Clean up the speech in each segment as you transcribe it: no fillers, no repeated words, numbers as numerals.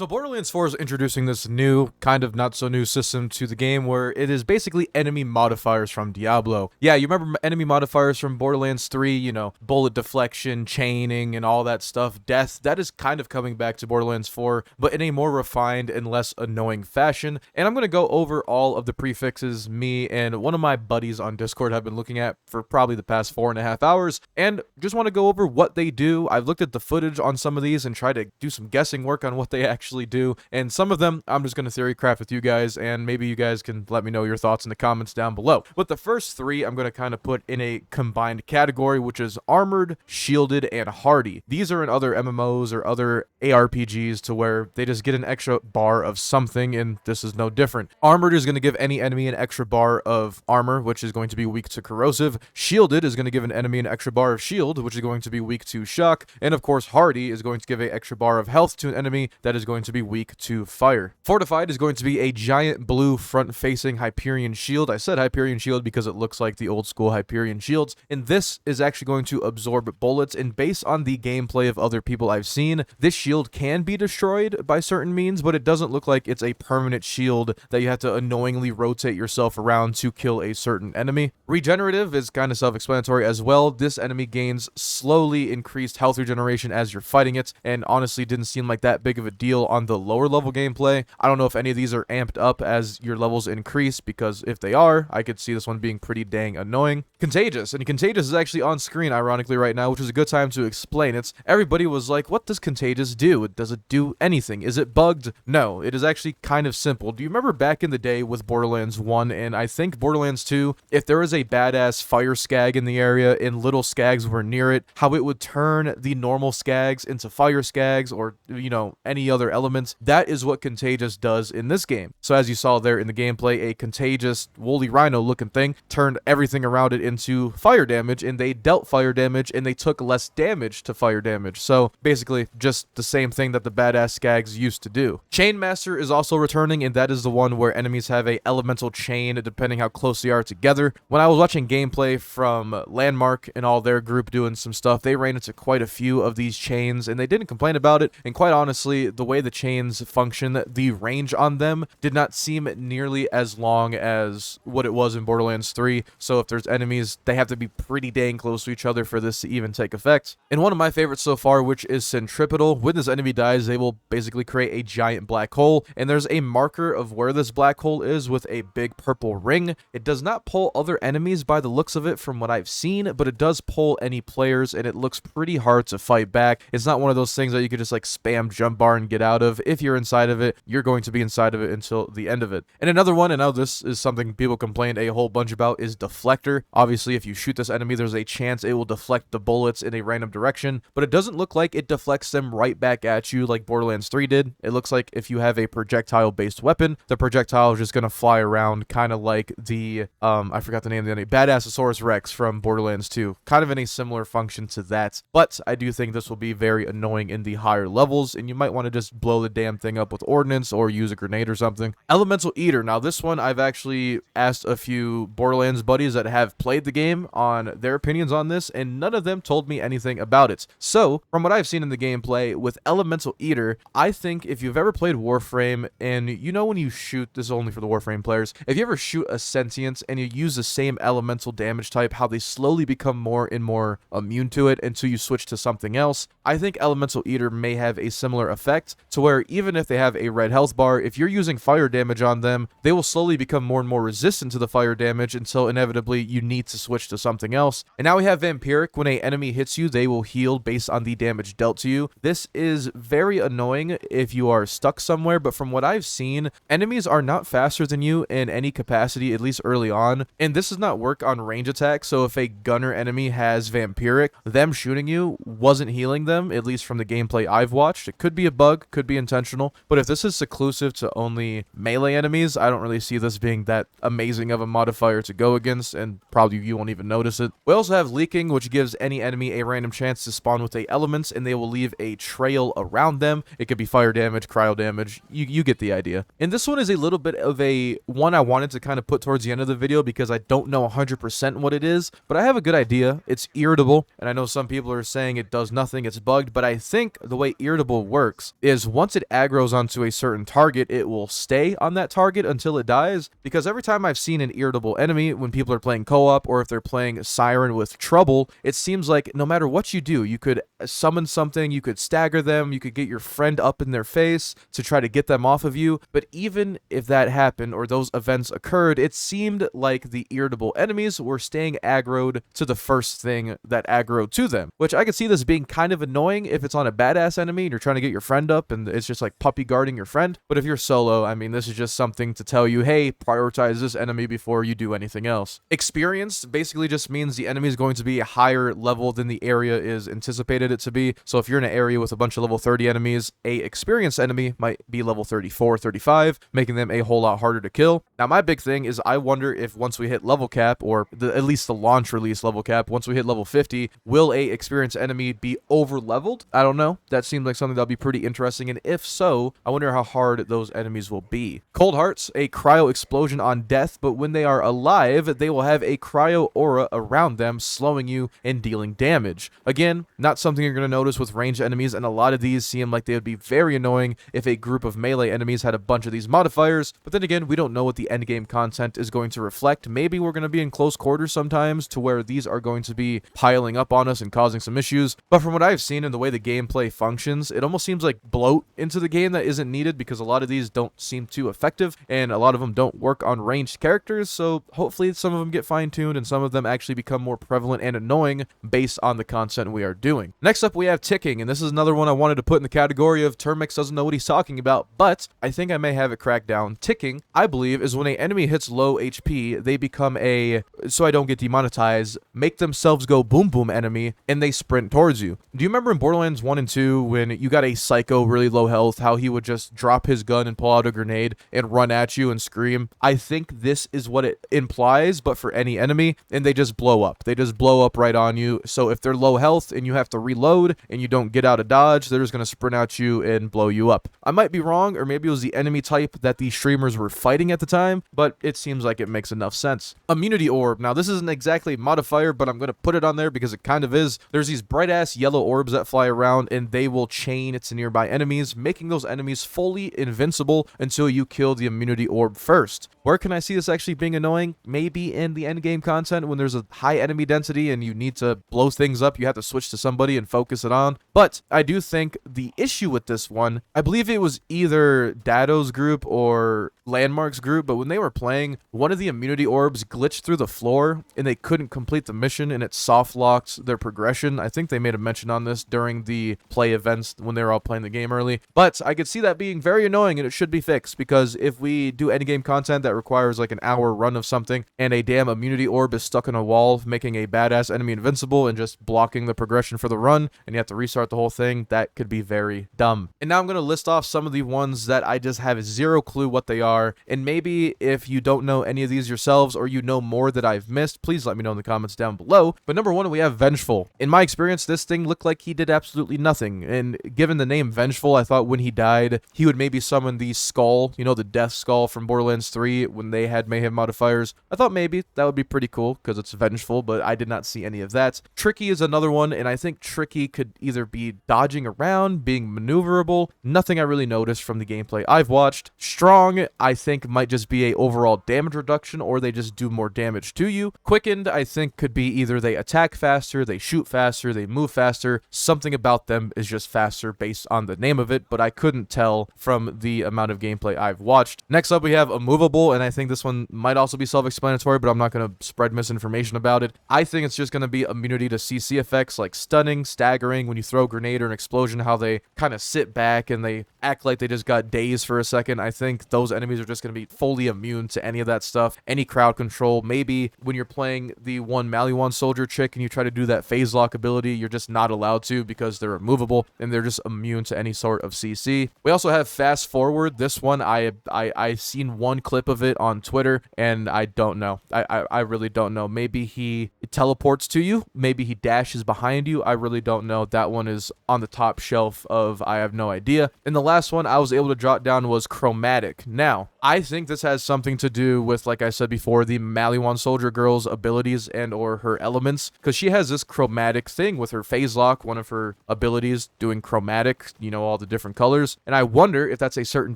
So Borderlands 4 is introducing this new, kind of not so new system to the game where it is basically enemy modifiers from Diablo. Yeah, you remember enemy modifiers from Borderlands 3, you know, bullet deflection, chaining, and all that stuff, death. That is kind of coming back to Borderlands 4, but in a more refined and less annoying fashion. And I'm going to go over all of the prefixes me and one of my buddies on Discord have been looking at for probably the past 4.5 hours, and just want to go over what they do. I've looked at the footage on some of these and tried to do some guessing work on what they actually do, and some of them I'm just going to theory craft with you guys, and maybe you guys can let me know your thoughts in the comments down below. But the first three I'm going to kind of put in a combined category, which is armored, shielded, and hardy. These are in other MMOs or other ARPGs to where they just get an extra bar of something, and this is no different. Armored is going to give any enemy an extra bar of armor, which is going to be weak to corrosive. Shielded is going to give an enemy an extra bar of shield, which is going to be weak to shock. And of course, hardy is going to give an extra bar of health to an enemy that is going to be weak to fire. Fortified is going to be a giant blue front-facing Hyperion shield. I said Hyperion shield because it looks like the old school Hyperion shields. And this is actually going to absorb bullets. And based on the gameplay of other people I've seen, this shield can be destroyed by certain means, but it doesn't look like it's a permanent shield that you have to annoyingly rotate yourself around to kill a certain enemy. Regenerative is kind of self-explanatory as well. This enemy gains slowly increased health regeneration as you're fighting it, and honestly didn't seem like that big of a deal on the lower level gameplay. I don't know if any of these are amped up as your levels increase, because if they are, I could see this one being pretty dang annoying. Contagious, and Contagious is actually on screen ironically right now, which is a good time to explain it. Everybody was like, what does Contagious do? Does it do anything? Is it bugged? No, it is actually kind of simple. Do you remember back in the day with Borderlands 1 and I think Borderlands 2, if there was a badass fire skag in the area and little skags were near it, how it would turn the normal skags into fire skags or, you know, any other elements? That is what Contagious does in this game. So as you saw there in the gameplay, a Contagious woolly rhino looking thing turned everything around it into fire damage, and they dealt fire damage and they took less damage to fire damage. So basically just the same thing that the badass skags used to do. Chainmaster is also returning, and that is the one where enemies have a elemental chain depending how close they are together. When I was watching gameplay from Landmark and all their group doing some stuff, they ran into quite a few of these chains and they didn't complain about it. And quite honestly, the way the chains function, the range on them did not seem nearly as long as what it was in Borderlands 3. So if there's enemies, they have to be pretty dang close to each other for this to even take effect. And one of my favorites so far, which is Centripetal, when this enemy dies, they will basically create a giant black hole, and there's a marker of where this black hole is with a big purple ring. It does not pull other enemies by the looks of it from what I've seen, but it does pull any players, and it looks pretty hard to fight back. It's not one of those things that you could just like spam jump bar and get out of. If you're inside of it, you're going to be inside of it until the end of it. And another one, and now this is something people complained a whole bunch about, is Deflector. Obviously, if you shoot this enemy, there's a chance it will deflect the bullets in a random direction, but it doesn't look like it deflects them right back at you like Borderlands 3 did. It looks like if you have a projectile-based weapon, the projectile is just going to fly around, kind of like the, I forgot the name of the enemy, Badassosaurus Rex from Borderlands 2. Kind of in a similar function to that, but I do think this will be very annoying in the higher levels, and you might want to just blow the damn thing up with ordnance or use a grenade or something. Elemental Eater. Now this one, I've actually asked a few Borderlands buddies that have played the game on their opinions on this, and none of them told me anything about it. So, from what I've seen in the gameplay, with Elemental Eater, I think if you've ever played Warframe, and you know when you shoot, this is only for the Warframe players, if you ever shoot a sentient and you use the same elemental damage type, how they slowly become more and more immune to it until you switch to something else, I think Elemental Eater may have a similar effect, to where even if they have a red health bar, if you're using fire damage on them, they will slowly become more and more resistant to the fire damage until inevitably you need to switch to something else. And now we have Vampiric. When an enemy hits you, they will heal based on the damage dealt to you. This is very annoying if you are stuck somewhere, but from what I've seen, enemies are not faster than you in any capacity, at least early on, and this does not work on range attacks. So if a gunner enemy has Vampiric, them shooting you wasn't healing them, at least from the gameplay I've watched. It could be a bug, could be intentional, but if this is seclusive to only melee enemies, I don't really see this being that amazing of a modifier to go against, and probably you won't even notice it. We also have Leaking, which gives any enemy a random chance to spawn with a elements, and they will leave a trail around them. It could be fire damage, cryo damage, you get the idea. And this one is a little bit of a one I wanted to kind of put towards the end of the video because I don't know 100% what it is, but I have a good idea. It's Irritable, and I know some people are saying it does nothing, it's bugged, but I think the way Irritable works is once it aggroes onto a certain target, it will stay on that target until it dies. Because every time I've seen an irritable enemy, when people are playing co-op or if they're playing Siren with Trouble, it seems like no matter what you do, you could summon something, you could stagger them, you could get your friend up in their face to try to get them off of you. But even if that happened or those events occurred, it seemed like the irritable enemies were staying aggroed to the first thing that aggroed to them, which I could see this being kind of annoying if it's on a badass enemy and you're trying to get your friend up and it's just like puppy guarding your friend. But if you're solo, I mean, this is just something to tell you, hey, prioritize this enemy before you do anything else. Experience basically just means the enemy is going to be a higher level than the area is anticipated it to be. So if you're in an area with a bunch of level 30 enemies, a experienced enemy might be level 34, 35, making them a whole lot harder to kill. Now, my big thing is I wonder if once we hit level cap, or at least the launch release level cap, once we hit level 50, will a experienced enemy be over leveled? I don't know. That seems like something that'll be pretty interesting, and if so, I wonder how hard those enemies will be. Cold Hearts, a cryo explosion on death, but when they are alive, they will have a cryo aura around them, slowing you and dealing damage. Again, not something you're going to notice with ranged enemies, and a lot of these seem like they would be very annoying if a group of melee enemies had a bunch of these modifiers, but then again, we don't know what the endgame content is going to reflect. Maybe we're going to be in close quarters sometimes to where these are going to be piling up on us and causing some issues, but from what I've seen and the way the gameplay functions, it almost seems like bloat into the game that isn't needed because a lot of these don't seem too effective and a lot of them don't work on ranged characters, so hopefully some of them get fine-tuned and some of them actually become more prevalent and annoying based on the content we are doing. Next up, we have ticking, and this is another one I wanted to put in the category of Termix doesn't know what he's talking about, but I think I may have it cracked down. Ticking, I believe, is when an enemy hits low HP, they become a, so I don't get demonetized, make themselves go boom boom enemy, and they sprint towards you. Do you remember in Borderlands 1 and 2 when you got a psycho really low health, how he would just drop his gun and pull out a grenade and run at you and scream? I think this is what it implies, but for any enemy, and they just blow up. They just blow up right on you. So if they're low health and you have to reload and you don't get out of dodge, they're just going to sprint at you and blow you up. I might be wrong, or maybe it was the enemy type that these streamers were fighting at the time, but it seems like it makes enough sense. Immunity orb. Now, this isn't exactly a modifier, but I'm going to put it on there because it kind of is. There's these bright-ass yellow orbs that fly around, and they will chain to nearby enemies, making those enemies fully invincible until you kill the immunity orb first. Where can I see this actually being annoying? Maybe in the endgame content when there's a high enemy density and you need to blow things up, you have to switch to somebody and focus it on. But I do think the issue with this one, I believe it was either Dado's group or Landmark's group, but when they were playing, one of the immunity orbs glitched through the floor and they couldn't complete the mission and it soft locked their progression. I think they made a mention on this during the play events when they were all playing the game early. But I could see that being very annoying and it should be fixed, because if we do endgame content that requires like an hour run of something and a damn immunity orb is stuck in a wall making a badass enemy invincible and just blocking the progression for the run and you have to restart the whole thing, that could be very dumb. And now I'm going to list off some of the ones that I just have zero clue what they are, and maybe if you don't know any of these yourselves or you know more that I've missed, please let me know in the comments down below. But number one, we have Vengeful. In my experience, this thing looked like he did absolutely nothing, and given the name Vengeful, I thought when he died he would maybe summon the skull, you know, the death skull from Borderlands 3 when they had mayhem modifiers. I thought maybe that would be pretty cool because it's Vengeful, but I did not see any of that. Tricky is another one, and I think Tricky could either be dodging around, being maneuverable. Nothing I really noticed from the gameplay I've watched. Strong, I think might just be a overall damage reduction, or they just do more damage to you. Quickened, I think could be either they attack faster, they shoot faster, they move faster. Something about them is just faster based on the name of it, but I couldn't tell from the amount of gameplay I've watched. Next up, we have Immovable, and I think this one might also be self-explanatory, but I'm not going to spread misinformation about it. I think it's just going to be immunity to CC effects like stunning, staggering, when you throw a grenade or an explosion, how they kind of sit back and they act like they just got dazed for a second. I think those enemies are just going to be fully immune to any of that stuff. Any crowd control. Maybe when you're playing the one Maliwan soldier chick and you try to do that phase lock ability, you're just not allowed to because they're immovable and they're just immune to any sort of CC. We also have fast forward. This one, I've seen one clip of it on Twitter and I don't know. I really don't know. Maybe he teleports to you. Maybe he dashes behind you. I really don't know. That one is on the top shelf of I have no idea. And the last one I was able to jot down was Chromatic. Now, I think this has something to do with, like I said before, the Maliwan Soldier Girl's abilities and or her elements, because she has this chromatic thing with her phase lock, one of her abilities doing chromatic, you know, all the different colors. And I wonder if that's a certain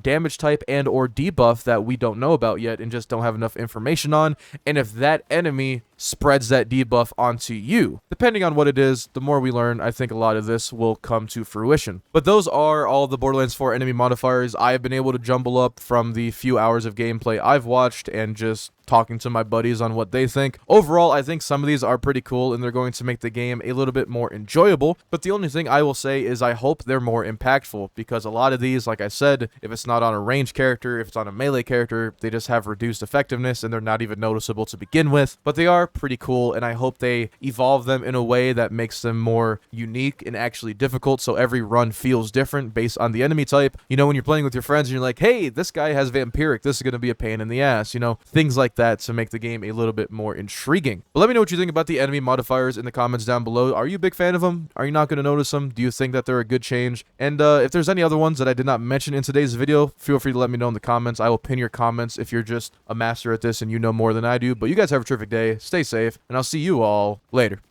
damage type and or debuff that we don't know about yet and just don't have enough information on, and if that enemy spreads that debuff onto you. Depending on what it is, the more we learn, I think a lot of this will come to fruition. But those are all the Borderlands 4 enemy modifiers I have been able to jumble up from the few hours of gameplay I've watched and just talking to my buddies on what they think. Overall, I think some of these are pretty cool and they're going to make the game a little bit more enjoyable, but the only thing I will say is I hope they're more impactful, because a lot of these, like I said, if it's not on a ranged character, if it's on a melee character, they just have reduced effectiveness and they're not even noticeable to begin with, but they are pretty cool, and I hope they evolve them in a way that makes them more unique and actually difficult, so every run feels different based on the enemy type. You know, when you're playing with your friends and you're like, hey, this guy has Vampiric, this is going to be a pain in the ass, you know, things like that to make the game a little bit more intriguing. But let me know what you think about the enemy modifiers in the comments down below. Are you a big fan of them? Are you not going to notice them? Do you think that they're a good change? And if there's any other ones that I did not mention in today's video, feel free to let me know in the comments. I will pin your comments if you're just a master at this and you know more than I do. But you guys have a terrific day, stay safe, and I'll see you all later.